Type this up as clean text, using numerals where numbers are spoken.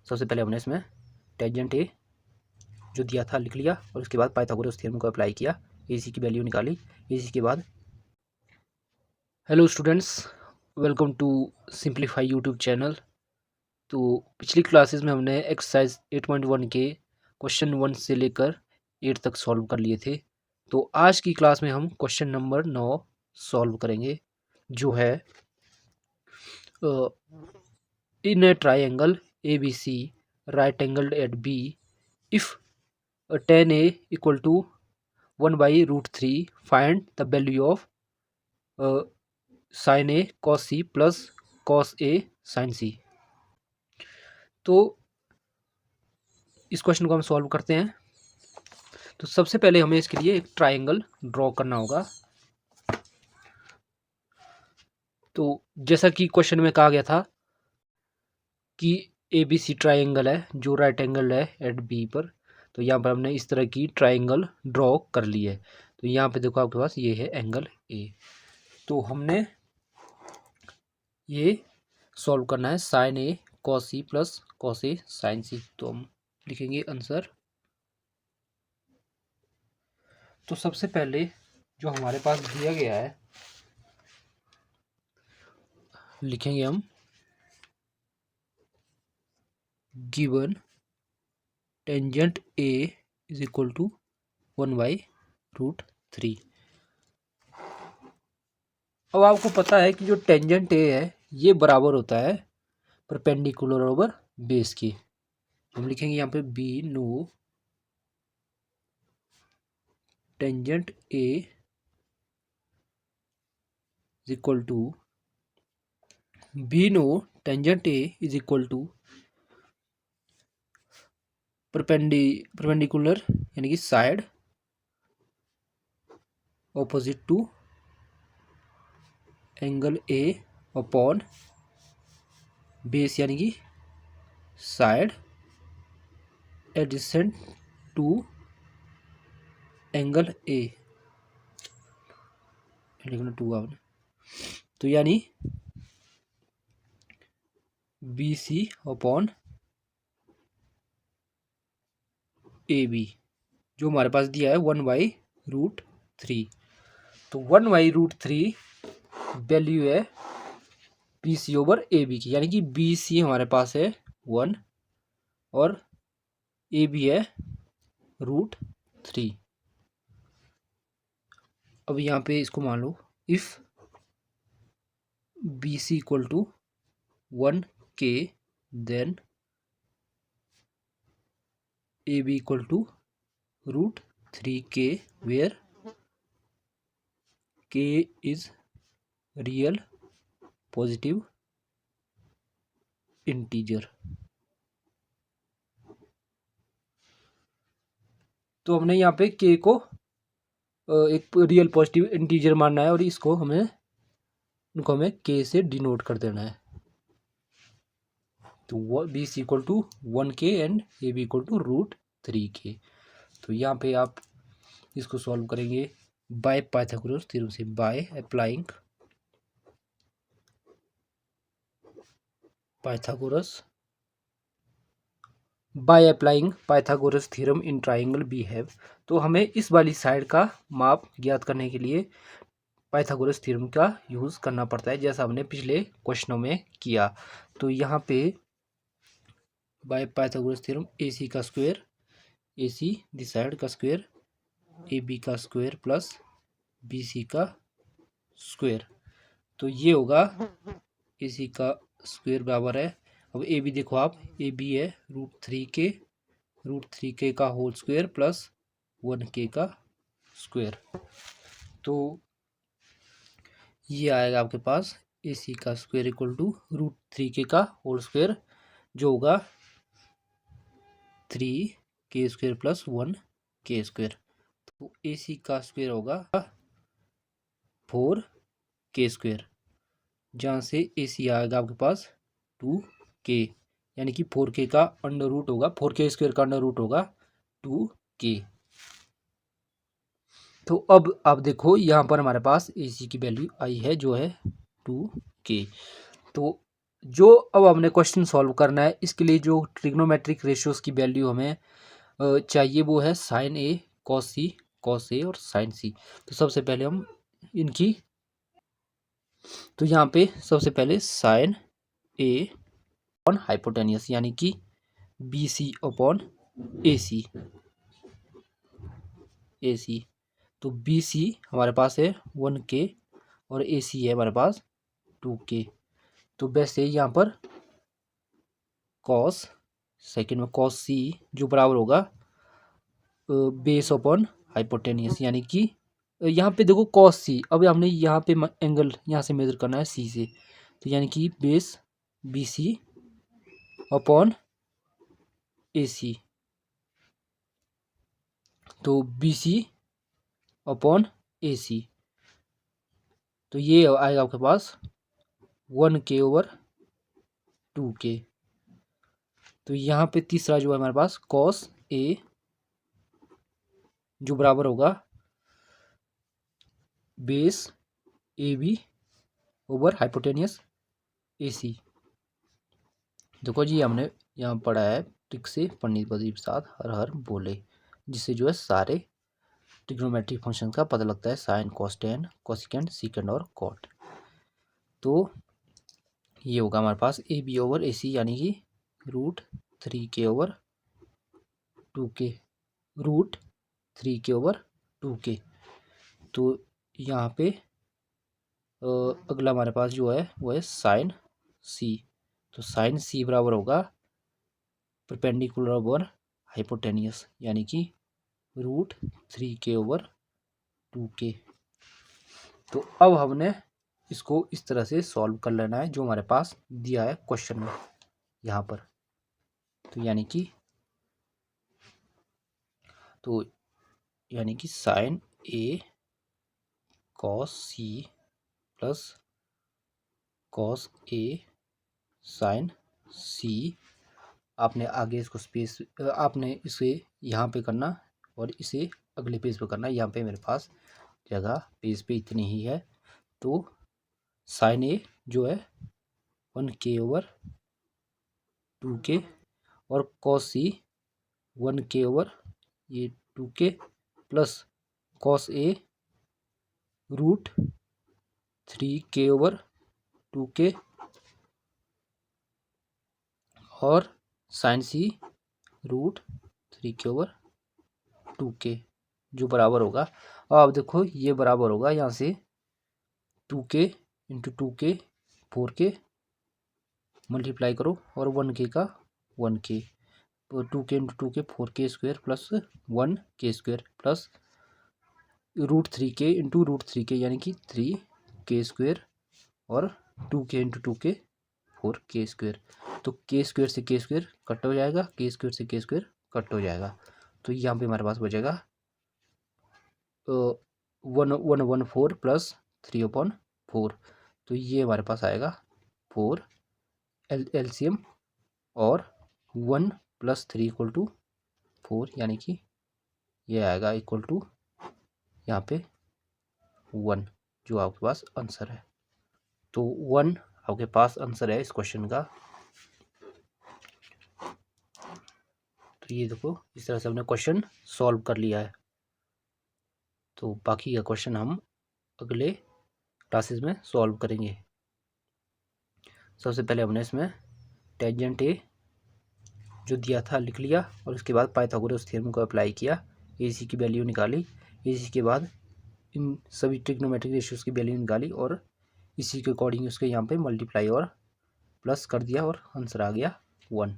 सबसे पहले हमने इसमें टेंजेंट ए जो दिया था लिख लिया और उसके बाद पाइथागोरस थ्योरम को अप्लाई किया, AC की वैल्यू निकाली। AC के बाद hello students, welcome to simplify YouTube channel. तो पिछली क्लासेस में हमने एक्सरसाइज 8.1 के क्वेश्चन 1 से लेकर 8 तक सॉल्व कर लिए थे। तो आज की क्लास में हम क्वेश्चन नंबर 9 सॉल्व करेंगे, जो है in a triangle ABC right angled at B if tan A equal to 1/√3 find the value of sin A cos C plus cos A sin C। तो इस क्वेश्चन को हम solve करते हैं। तो सबसे पहले हमें इसके लिए एक ट्राइंगल ड्रॉ करना होगा। तो जैसा कि क्वेश्चन में कहा गया था कि ABC ट्राइंगल है जो राइट एंगल है एट B पर, तो यहाँ पर हमने इस तरह की ट्राइंगल ड्रॉ कर ली है। तो यहाँ पे देखो आपके पास ये है एंगल A। तो हमने ये सॉल्व करना है sin A cos C plus cos A sin C। तो हम लिखेंगे आंसर। तो सबसे पहले जो हमारे पास दिया गया है लिखेंगे हम given tangent A is equal to 1/√3। अब आपको पता है कि जो टेंजेंट A है ये बराबर होता है परपेंडिकुलर ओवर बेस के। हम लिखेंगे यहाँ पे B know tangent A is equal to B know tangent A is equal to perpendicular यानी कि side opposite to angle A upon base यानी कि side adjacent to angle A लिखना 2 आपने। तो यानी BC अपॉन AB जो हमारे पास दिया है 1/√3। तो 1/√3 वैल्यू है BC ओवर AB की, यानी कि BC हमारे पास है 1 और AB है √3। अब यहाँ पे इसको मान लो if BC equal to 1K then AB equal to √3K where K is real positive integer. तो हमने यहाँ पे K को एक रियल पॉजिटिव इंटीजर मानना है और इनको हमें K से डिनोट कर देना है। तो BC equal to 1K and AB equal to √3K। तो यहाँ पे आप इसको सॉल्व करेंगे बाय पाइथागोरस थ्योरम से, by applying Pythagoras theorem in triangle we have. तो हमें इस वाली साइड का माप ज्ञात करने के लिए पाइथागोरस थ्योरम का यूज़ करना पड़ता है, जैसा हमने पिछले क्वेश्चनों में किया। तो यहाँ पे बाय पाइथागोरस थ्योरम AC का स्क्वायर, AC दिस साइड का स्क्वायर, AB का स्क्वायर प्लस BC का स्क्वायर। तो ये होगा AC का स्क्वायर बराबर है, अब AB देखो आप, AB है √3K का होल स्क्वायर प्लस 1K का स्क्वायर। तो ये आएगा आपके पास AC का स्क्वायर इक्वल टू √3K का होल स्क्वायर जो होगा 3K square plus 1K square. तो AC का स्क्वायर होगा 4K स्क्वायर, जहाँ से AC आएगा आपके पास 2K, यानी कि 4K का अंडर रूट होगा, 4K स्क्वायर का अंडर रूट होगा 2K। तो अब आप देखो यहाँ पर हमारे पास AC की वैल्यू आई है जो है 2K। तो जो अब हमने क्वेश्चन सॉल्व करना है, इसके लिए जो ट्रिग्नोमेट्रिक रेशियोज की वैल्यू हमें चाहिए वो है sign A cos C, cos A और साइन सी। तो सबसे पहले हम इनकी, तो यहाँ पे सबसे पहले साइन ए अपॉन हाइपोटेनियस यानी कि बी सी अपॉन ए सी, ए सी। तो बी सी हमारे पास है 1K और ए सी है हमारे पास 2K। तो वैसे यहाँ पर कॉस, सेकेंड में कॉस सी जो बराबर होगा बेस अपॉन हाइपोटेनियस यानी कि यहाँ पे देखो कॉस सी, अब हमने यहाँ पे एंगल यहाँ से मेजर करना है सी से, तो यानी कि बेस बी सी अपॉन ए सी। तो बी सी अपॉन ए सी, तो ये आएगा आपके पास 1K ओवर 2K। तो यहाँ पे तीसरा जो है हमारे पास कॉस ए जो बराबर होगा base A B over hypotenuse A C. देखो जी हमने यहाँ पढ़ा है ट्रिक से पंडित बद्री प्रसाद हर हर बोले, जिससे जो है सारे ट्रिग्नोमेट्रिक फंक्शन का पता लगता है, साइन कॉस टेन कोसेकेंड सीकेंड और कॉट। तो ये होगा हमारे पास ए बी ओवर ए सी यानी कि √3K over 2K, √3K over 2K। तो यहाँ पे अगला हमारे पास जो है वो है साइन सी। तो साइन सी बराबर होगा परपेंडिकुलर ओवर हाइपोटेनियस यानी कि √3K ओवर 2K। तो अब हमने इसको इस तरह से सॉल्व कर लेना है जो हमारे पास दिया है क्वेश्चन में यहाँ पर। तो यानी कि sign A cos C plus cos A sign सी। आपने आगे इसको स्पेस, आपने इसे यहाँ पे करना और इसे अगले पेज पे करना। यहाँ पे मेरे पास जगह पेज पे इतनी ही है। तो साइन ए जो है 1K ओवर 2K और कॉस सी 1K ओवर ये 2K plus cos A √3K over 2K और साइन सी √3K ओवर 2K जो बराबर होगा। अब देखो ये बराबर होगा यहाँ से 2K into 2K 4K multiply करो और 1K का 1K, तो 2K into 2K 4K square plus 1K square plus √3K into √3K यानी कि 3K स्क्वायर और 2K into 2K 4K square. तो K स्क्वायर से K स्क्वायर कट हो जाएगा, K स्क्वायर से K स्क्वायर कट हो जाएगा। तो यहाँ पे हमारे पास बचेगा 1/4 प्लस 3/4। तो ये हमारे पास आएगा 4 LCM और 1 + 3 = 4 यानी कि ये आएगा इक्वल टू यहाँ पे 1 जो आपके पास आंसर है। तो 1 आपके पास आंसर है इस क्वेश्चन का। तो ये देखो इस तरह से हमने क्वेश्चन सॉल्व कर लिया है। तो बाकी का क्वेश्चन हम अगले क्लासेस में सॉल्व करेंगे। सबसे पहले हमने इसमें टेंजेंट ए जो दिया था लिख लिया और उसके बाद पाइथागोरस थ्योरम को अप्लाई किया, AC की वैल्यू निकाली, AC के बाद इन सभी ट्रिग्नोमेट्रिक रेशियोज की वैल्यू निकाली और इसी के अकॉर्डिंग उसके यहाँ पे मल्टीप्लाई और प्लस कर दिया और आंसर आ गया 1।